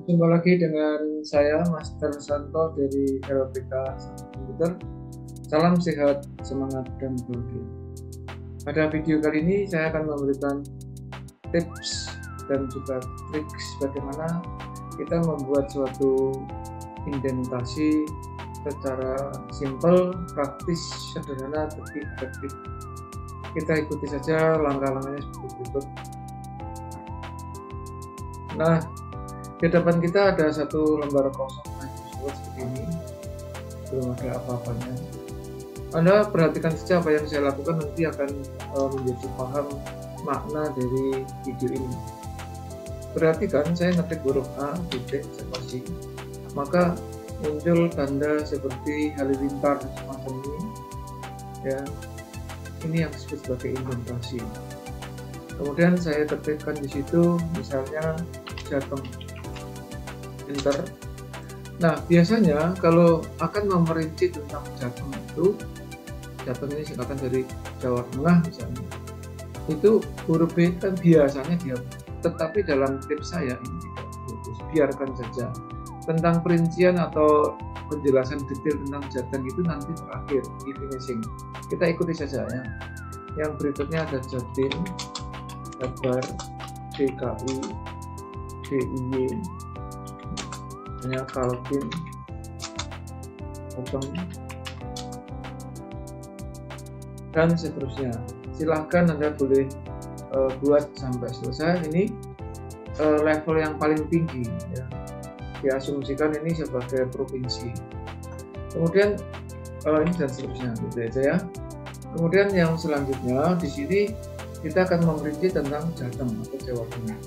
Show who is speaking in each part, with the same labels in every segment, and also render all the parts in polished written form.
Speaker 1: Jumpa lagi dengan saya, Master Santo dari LPK Komputer. Salam sehat, semangat, dan bahagia. Pada video kali ini saya akan memberikan tips dan juga trik bagaimana kita membuat suatu indentasi secara simple, praktis, sederhana, tapi efektif. Kita ikuti saja langkah-langkahnya seperti berikut. Nah, di depan kita ada satu lembar kosong seperti ini, belum ada apa-apanya. Anda perhatikan saja apa yang saya lakukan, nanti akan menjadi paham makna dari video ini. Perhatikan, saya ngetik huruf A, titik, spasi, maka muncul tanda seperti halilintar semacam ini, ya. Ini yang disebut sebagai indentasi. Kemudian saya ketikkan di situ, misalnya Jateng, enter. Nah, biasanya kalau akan memerinci tentang Jateng itu, Jateng ini singkatan dari Jawa Tengah misalnya, itu huruf B kan biasanya dia, tetapi dalam tips saya ini tidak bagus, biarkan saja. Tentang perincian atau penjelasan detail tentang Jateng itu nanti terakhir di finishing. Kita ikuti saja ya. Yang berikutnya ada Jatim, Jabar, DKI, DIY, Kaltim, Jateng, dan seterusnya. Silahkan Anda boleh buat sampai selesai. Ini level yang paling tinggi ya. Diasumsikan ini sebagai provinsi. Kemudian ini dan seterusnya gitu aja ya. Kemudian yang selanjutnya di sini kita akan memperinci tentang Jateng atau Jawa Tengah.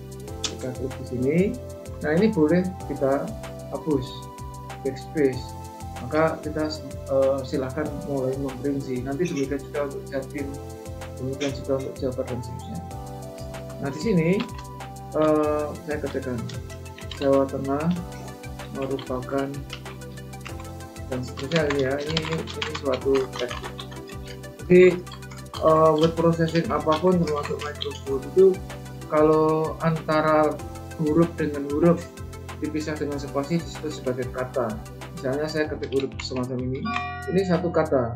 Speaker 1: Kita klik di sini. Nah, ini boleh kita hapus backspace. Maka kita silahkan mulai memperinci. Nanti demikian juga untuk Jatim, demikian juga untuk Jabar dan seterusnya. Nah, di sini saya ketikkan Jawa Tengah merupakan dan seterusnya ya. Ini suatu teks. Jadi word processing apapun termasuk Microsoft itu kalau antara huruf dengan huruf dipisah dengan spasi disebut sebagai kata. Misalnya saya ketik huruf semacam ini satu kata.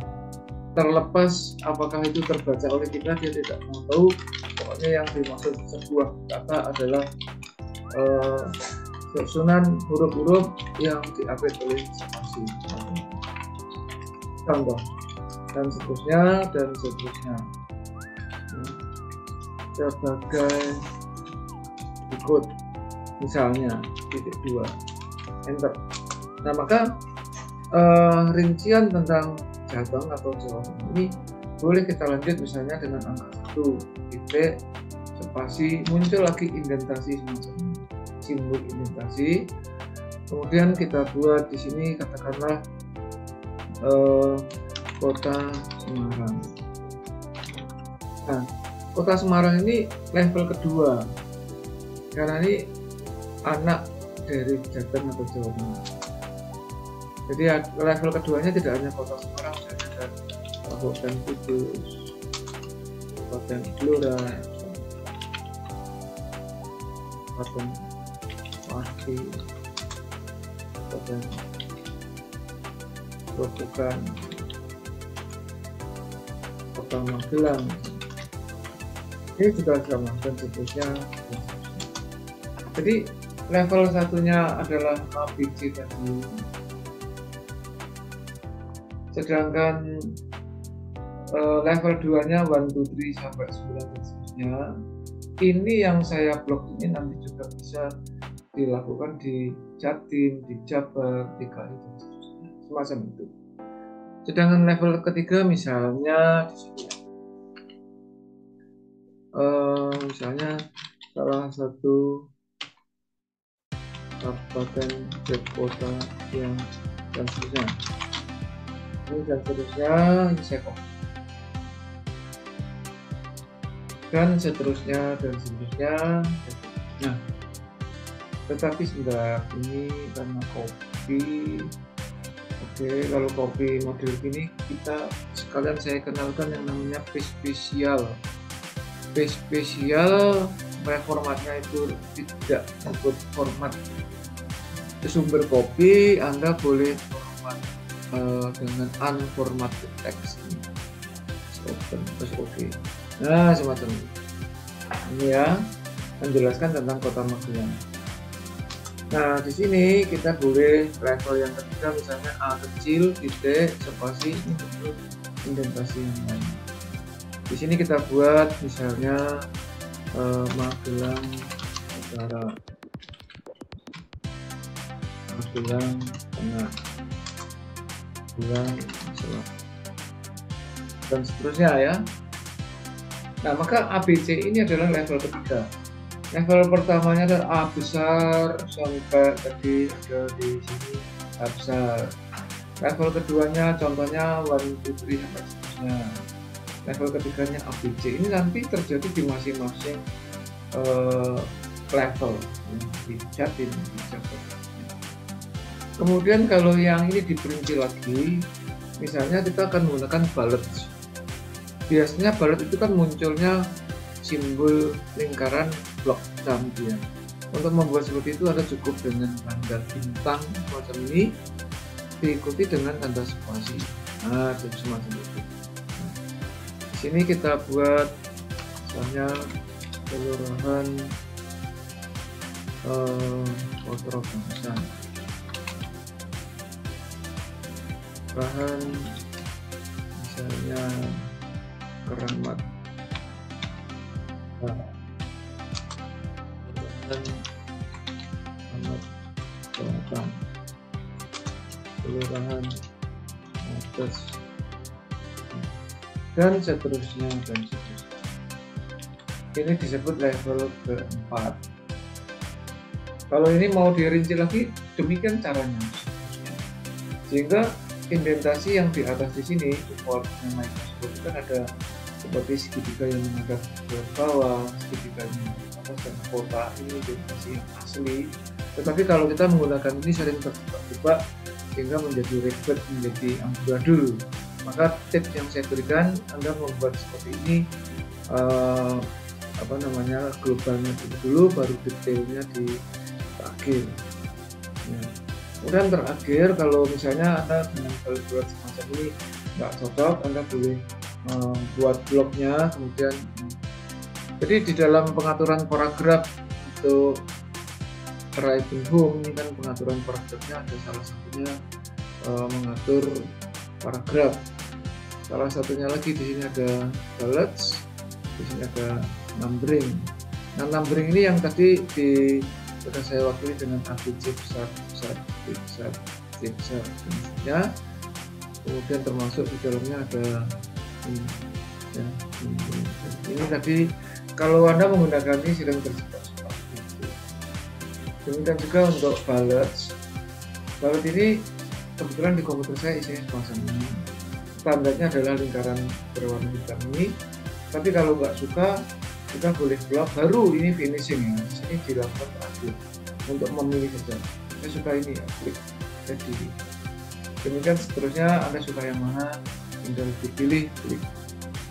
Speaker 1: Terlepas apakah itu terbaca oleh kita, dia tidak mau tahu. Pokoknya yang dimaksud sebuah kata adalah susunan huruf-huruf yang diupdate oleh spasi. Contoh dan seterusnya dan seterusnya. Sebagai berikut, misalnya titik 2, enter. Nah, maka rincian tentang Jateng atau Jawa Tengah ini boleh kita lanjut misalnya dengan angka 1, titik, spasi, muncul lagi indentasi semacam ini, simbol indentasi. Kemudian kita buat di sini katakanlah Kota Semarang. Nah, Kota Semarang ini level kedua karena ini anak dari Jateng atau Jawa Tengah. Jadi level keduanya tidak hanya Kota Semarang, ada Kabupaten Kudus, Kabupaten Blora, Kabupaten Pati, Kabupaten Grobogan, Kota Magelang. Ini juga sama dan seterusnya. Jadi level satunya adalah ABC tadi, sedangkan level 2-nya 1, 2, 3 sampai 9 dan seterusnya. Ini yang saya blok ini nanti juga bisa dilakukan di Jatim, di Jabar, DKI dan seterusnya, semacam itu. Sedangkan level ketiga misalnya di sini, misalnya salah satu kabupaten kota yang dan seterusnya. Ini dan seterusnya, ini saya copy. Dan seterusnya dan seterusnya. Nah, tetapi sebentar, ini karena copy. Oke, kalau copy model ini kita sekalian saya kenalkan yang namanya page spesial. Page spesial formatnya itu tidak ikut format sumber kopi Anda boleh format dengan unformatted text. Open terus oke. Nah, semacam ini ya, menjelaskan tentang Kota Magelang. Nah, di sini kita boleh level yang ketiga, misalnya A kecil, titik, spasi, ini untuk indentasi yang lain. Di sini kita buat misalnya Magelang Utara, Magelang Tengah, Magelang Selatan, dan seterusnya ya. Nah, maka ABC ini adalah level ketiga. Level pertamanya adalah A besar sampai tadi ada di sini A besar. Level keduanya contohnya 1, 2, 3 sampai seterusnya. Level ketiganya ABC. Ini nanti terjadi di masing-masing level di Jatim. Kemudian kalau yang ini diperinci lagi, misalnya kita akan menggunakan bullets. Biasanya bullet itu kan munculnya simbol lingkaran blok campion. Untuk membuat seperti itu Anda cukup dengan tanda bintang semacam ini diikuti dengan tanda spasi. Nah, semacam itu. Nah, di sini kita buat misalnya kelurahan Potro Bangsa, kelurahan misalnya Keramat, Selatan, kelurahan Atas, dan seterusnya dan seterusnya. Ini disebut level keempat. Kalau ini mau dirinci lagi, demikian caranya. Sehingga indentasi yang di atas di sini, supportnya Microsoft kan ada seperti segitiga yang menghadap ke bawah, segitiga yang menghadap atas, dan kota ini indentasi yang asli. Tetapi kalau kita menggunakan ini sering terjebak sehingga menjadi ribet, menjadi amburadul. Maka tips yang saya berikan, Anda membuat seperti ini globalnya dulu, baru detailnya di akhir. Ya. Kemudian terakhir, kalau misalnya Anda dengan buat semacam ini nggak cocok, Anda boleh buat bloknya. Kemudian jadi di dalam pengaturan paragraf untuk writing home ini kan pengaturan paragrafnya ada salah satunya mengatur paragraf. Salah satunya lagi di sini ada bullets, di sini ada numbering. Nah, numbering ini yang tadi sudah saya wakili dengan ABC besar, ya. Kemudian termasuk di dalamnya ada ini, ya, ini tadi kalau Anda menggunakan ini sedang terjebak seperti itu. Demikian juga untuk bullets. Bullet ini kebetulan di komputer saya isinya semacam ini. Standarnya adalah lingkaran berwarna hitam ini. Tapi kalau nggak suka, kita boleh blok baru ini finishing ya. Di sini dilakukan terakhir untuk memilih saja. Saya suka ini ya, klik ready. Demikian seterusnya, Anda suka yang mana, tinggal dipilih, klik.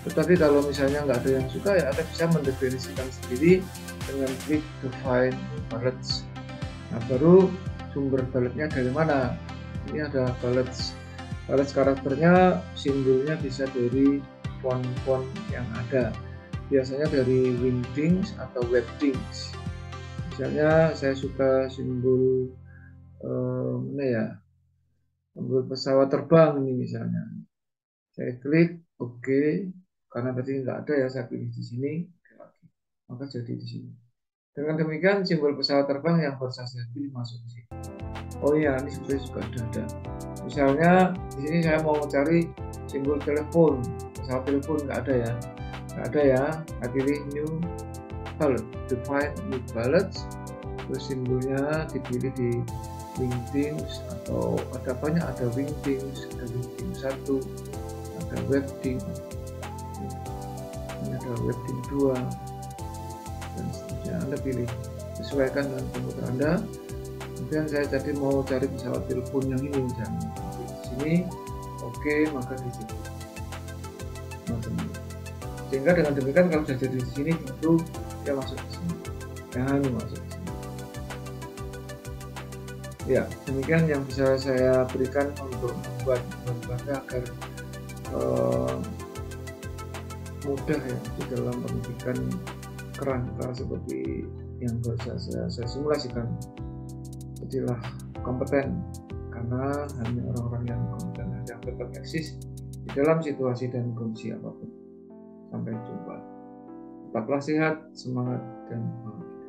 Speaker 1: Tetapi kalau misalnya nggak ada yang suka ya, Anda bisa mendefinisikan sendiri dengan klik define bullets. Nah, baru sumber bulletnya dari mana? Ini ada bullets. Bullets karakternya, simbolnya bisa dari font-font yang ada. Biasanya dari Wingdings atau Webdings. Misalnya saya suka simbol simbol pesawat terbang ini misalnya. Saya klik OK, karena tadi nggak ada ya, saya pilih di sini, maka jadi di sini. Dengan demikian simbol pesawat terbang yang baru saya pilih masuk di sini. Oh iya, ini sebenarnya juga ada. Misalnya di sini saya mau mencari simbol telepon, pesawat telepon nggak ada ya. Saya pilih new bullet, define new bullets, terus simbolnya dipilih di Wingdings atau ada banyak, ada Wingdings, ada Wingdings 1, ada Webding, ini ada Webding 2, dan seterusnya. Anda pilih, sesuaikan dengan komputer Anda. Kemudian saya tadi mau cari pesawat telepon yang ini misalnya, di sini oke, maka di situ. Sehingga dengan demikian kalau sudah jadi di sini tentu dia masuk ke sini, jangan masuk ke sini. Ya, demikian yang bisa saya berikan untuk membuat Anda agar eh, mudah ya di dalam pendidikan kerangka seperti yang baru saya simulasikan. Jadilah kompeten, karena hanya orang-orang yang kompeten yang tetap eksis di dalam situasi dan kondisi apapun. Sampai jumpa. Tetaplah sehat, semangat, dan bahagia.